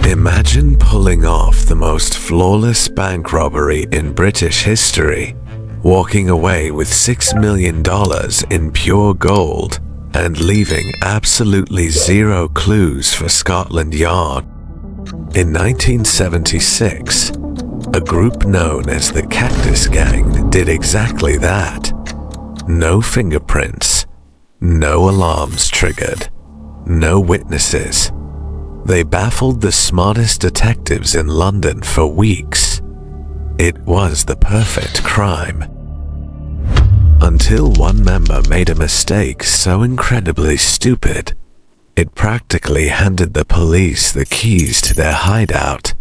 Imagine pulling off the most flawless bank robbery in British history, walking away with $6 million in pure gold and leaving absolutely zero clues for Scotland Yard. In 1976, a group known as the Cactus Gang did exactly that. No fingerprints, no alarms triggered, no witnesses. They baffled the smartest detectives in London for weeks. It was the perfect crime. Until one member made a mistake so incredibly stupid, it practically handed the police the keys to their hideout.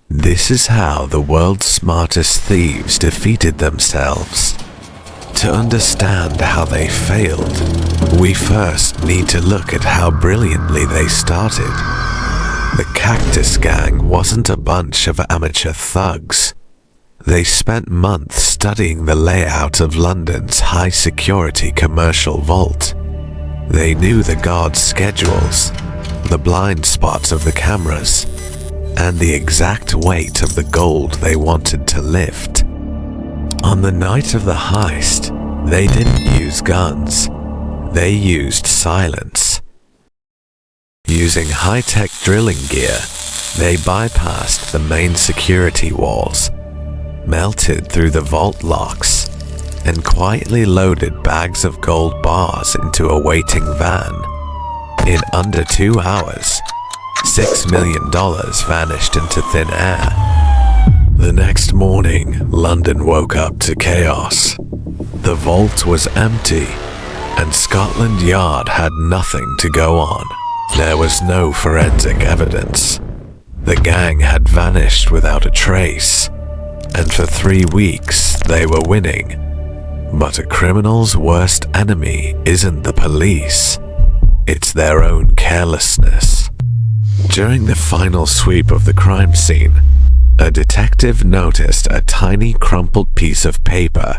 This is how the world's smartest thieves defeated themselves. To understand how they failed, we first need to look at how brilliantly they started. The Cactus Gang wasn't a bunch of amateur thugs. They spent months studying the layout of London's high-security commercial vault. They knew the guards' schedules, the blind spots of the cameras, and the exact weight of the gold they wanted to lift. On the night of the heist, they didn't use guns. They used silence. Using high-tech drilling gear, they bypassed the main security walls, melted through the vault locks, and quietly loaded bags of gold bars into a waiting van. In under 2 hours, $6 million vanished into thin air. The next morning, London woke up to chaos. The vault was empty, and Scotland Yard had nothing to go on. There was no forensic evidence. The gang had vanished without a trace, and for 3 weeks they were winning. But a criminal's worst enemy isn't the police, it's their own carelessness. During the final sweep of the crime scene, a detective noticed a tiny crumpled piece of paper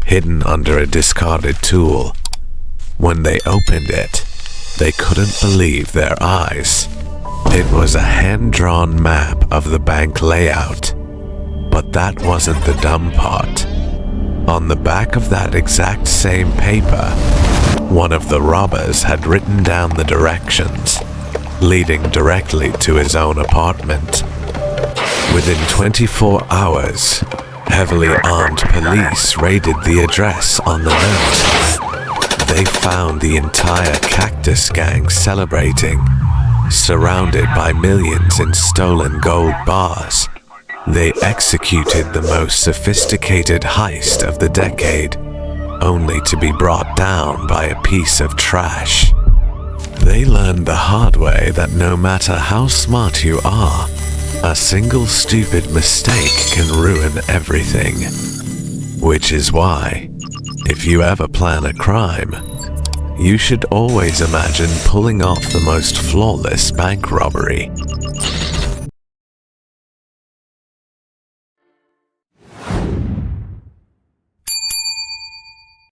hidden under a discarded tool. When they opened it, they couldn't believe their eyes. It was a hand-drawn map of the bank layout. But that wasn't the dumb part. On the back of that exact same paper, one of the robbers had written down the directions, leading directly to his own apartment. Within 24 hours, heavily armed police raided the address on the note. They found the entire Cactus Gang celebrating, surrounded by millions in stolen gold bars. They executed the most sophisticated heist of the decade, only to be brought down by a piece of trash. They learned the hard way that no matter how smart you are, a single stupid mistake can ruin everything. Which is why, if you ever plan a crime, you should always imagine pulling off the most flawless bank robbery.